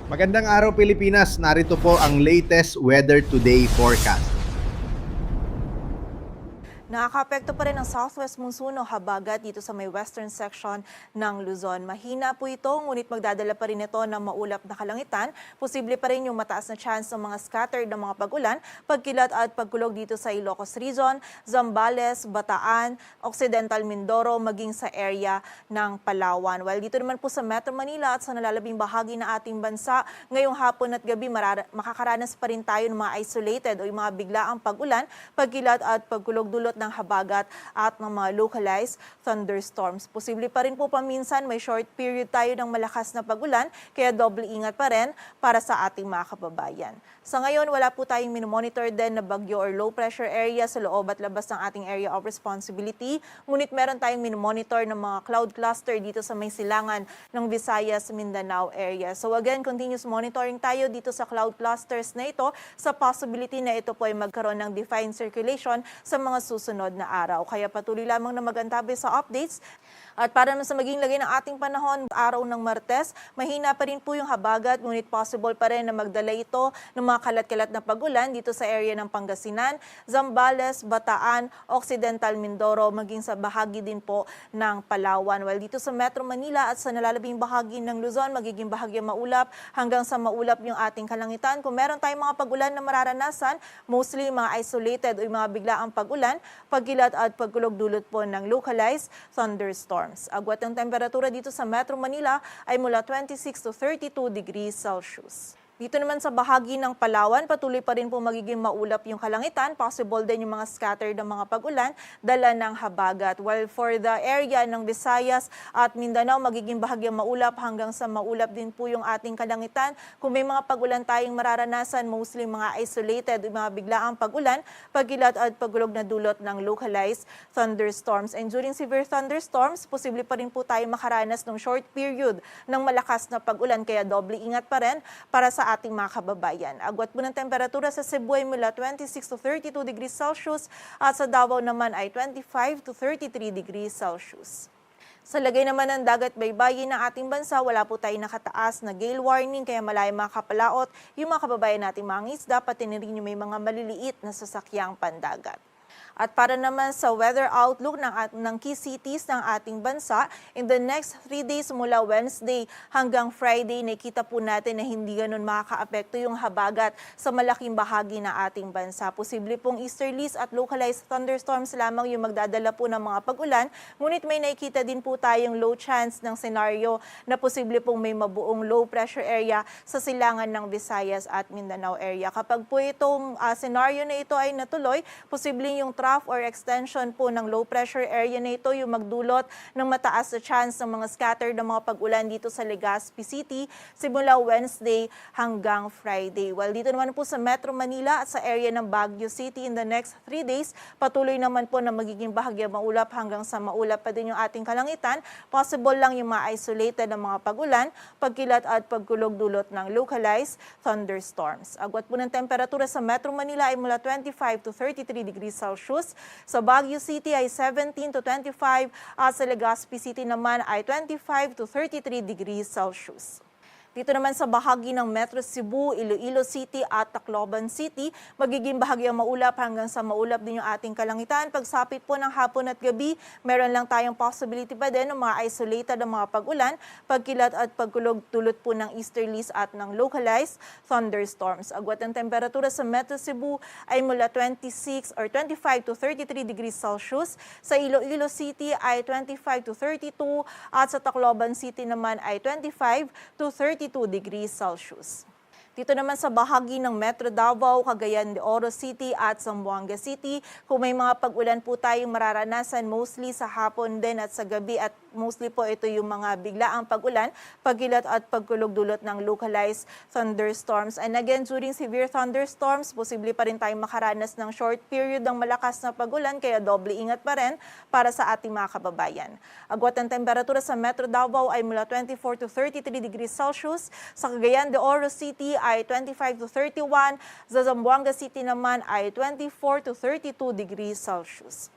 Magandang araw Pilipinas, narito po ang latest weather today forecast. Nakakaapekto pa rin ang southwest monsoon o habagat dito sa may western section ng Luzon. Mahina po ito, ngunit magdadala pa rin ito ng maulap na kalangitan. Posible pa rin yung mataas na chance ng mga scattered na mga pag-ulan, pagkilat at pagkulog dito sa Ilocos Region, Zambales, Bataan, Occidental Mindoro, maging sa area ng Palawan. While dito naman po sa Metro Manila at sa nalalabing bahagi ng ating bansa, ngayong hapon at gabi makakaranas pa rin tayo ng mga isolated o yung mga biglaang pag-ulan, pagkilat at pagkulog dulot ng habagat at ng mga localized thunderstorms. Posible pa rin po paminsan may short period tayo ng malakas na pag-ulan, kaya doble ingat pa rin para sa ating mga kababayan. Sa ngayon, wala po tayong minomonitor din na bagyo or low pressure area sa loob at labas ng ating area of responsibility. Ngunit meron tayong minomonitor ng mga cloud cluster dito sa may silangan ng Visayas, Mindanao area. So again, continuous monitoring tayo dito sa cloud clusters na ito sa possibility na ito po ay magkaroon ng defined circulation sa mga susunod na araw. Kaya patuloy lamang na magantabi sa updates. At para na sa maging lagay ng ating panahon, araw ng Martes, mahina pa rin po yung habagat, ngunit possible pa rin na magdala ito ng mga kalat-kalat na pag-ulan dito sa area ng Pangasinan, Zambales, Bataan, Occidental Mindoro, maging sa bahagi din po ng Palawan. While dito sa Metro Manila at sa nalalabing bahagi ng Luzon, magiging bahagi maulap hanggang sa maulap yung ating kalangitan. Kung meron tayong mga pag-ulan na mararanasan, mostly mga isolated o yung mga biglaang pag-ulan, pagkilat at pagkulog dulot po ng localized thunderstorms. Agwat ng temperatura dito sa Metro Manila ay mula 26 to 32 degrees Celsius. Dito naman sa bahagi ng Palawan, patuloy pa rin po magiging maulap yung kalangitan. Possible din yung mga scattered na mga pag-ulan, dala ng habagat. While for the area ng Visayas at Mindanao, magiging bahagyang maulap hanggang sa maulap din po yung ating kalangitan. Kung may mga pag-ulan tayong mararanasan, mostly mga isolated, mga biglaang pag-ulan, pagkilat at pagulog na dulot ng localized thunderstorms. And during severe thunderstorms, posible pa rin po tayong makaranas ng short period ng malakas na pag-ulan. Kaya doble ingat pa rin para sa ating mga kababayan. Agwat po ng temperatura sa Cebu ay mula 26 to 32 degrees Celsius at sa Davao naman ay 25 to 33 degrees Celsius. Sa lagay naman ng dagat baybayin ng ating bansa, wala po tayong nakataas na gale warning, kaya malayo makapalaot yung mga kababayan nating mga isda, pati na rin yung may mga maliliit na sasakyang pandagat. At para naman sa weather outlook ng key cities ng ating bansa, in the next 3 days mula Wednesday hanggang Friday, nakita po natin na hindi ganun makakaapekto yung habagat sa malaking bahagi ng ating bansa. Posible pong easterlies at localized thunderstorms lamang yung magdadala po ng mga pag-ulan, ngunit may nakikita din po tayong low chance ng senaryo na posible pong may mabuong low pressure area sa silangan ng Visayas at Mindanao area. Kapag po itong senaryo na ito ay natuloy, posibleng yung trough or extension po ng low pressure area na ito yung magdulot ng mataas na chance ng mga scattered na mga pag-ulan dito sa Legazpi City simula Wednesday hanggang Friday. While dito naman po sa Metro Manila at sa area ng Baguio City in the next 3 days, patuloy naman po na magiging bahagya maulap hanggang sa maulap pa din yung ating kalangitan. Possible lang yung mga isolated na mga pag-ulan, pagkilat at pagkulog dulot ng localized thunderstorms. Agwat po ng temperatura sa Metro Manila ay mula 25 to 33 degrees Celsius. Sa Baguio City ay 17 to 25 at sa Legazpi City naman ay 25 to 33 degrees Celsius. Dito naman sa bahagi ng Metro Cebu, Iloilo City at Tacloban City, magiging bahagyang maulap hanggang sa maulap din yung ating kalangitan. Pagsapit po ng hapon at gabi, meron lang tayong possibility pa din ng mga isolated na mga pag-ulan, pagkilat at pagkulog tulot po ng easterlies at ng localized thunderstorms. Agwat ng temperatura sa Metro Cebu ay mula 26 or 25 to 33 degrees Celsius. Sa Iloilo City ay 25 to 32 at sa Tacloban City naman ay 25 to 32 degrees Celsius. Dito naman sa bahagi ng Metro Davao, Cagayan de Oro City at Zamboanga City, kung may mga pag-ulan po tayong mararanasan mostly sa hapon din at sa gabi, at mostly po ito yung mga biglaang pag-ulan, pagkilat at pagkulog dulot ng localized thunderstorms. And again, during severe thunderstorms, posible pa rin tayong makaranas ng short period ng malakas na pag-ulan, kaya doble ingat pa rin para sa ating mga kababayan. Agwat ng temperatura sa Metro Davao ay mula 24 to 33 degrees Celsius, sa Cagayan de Oro City ay 25 to 31, sa Zamboanga City naman ay 24 to 32 degrees Celsius.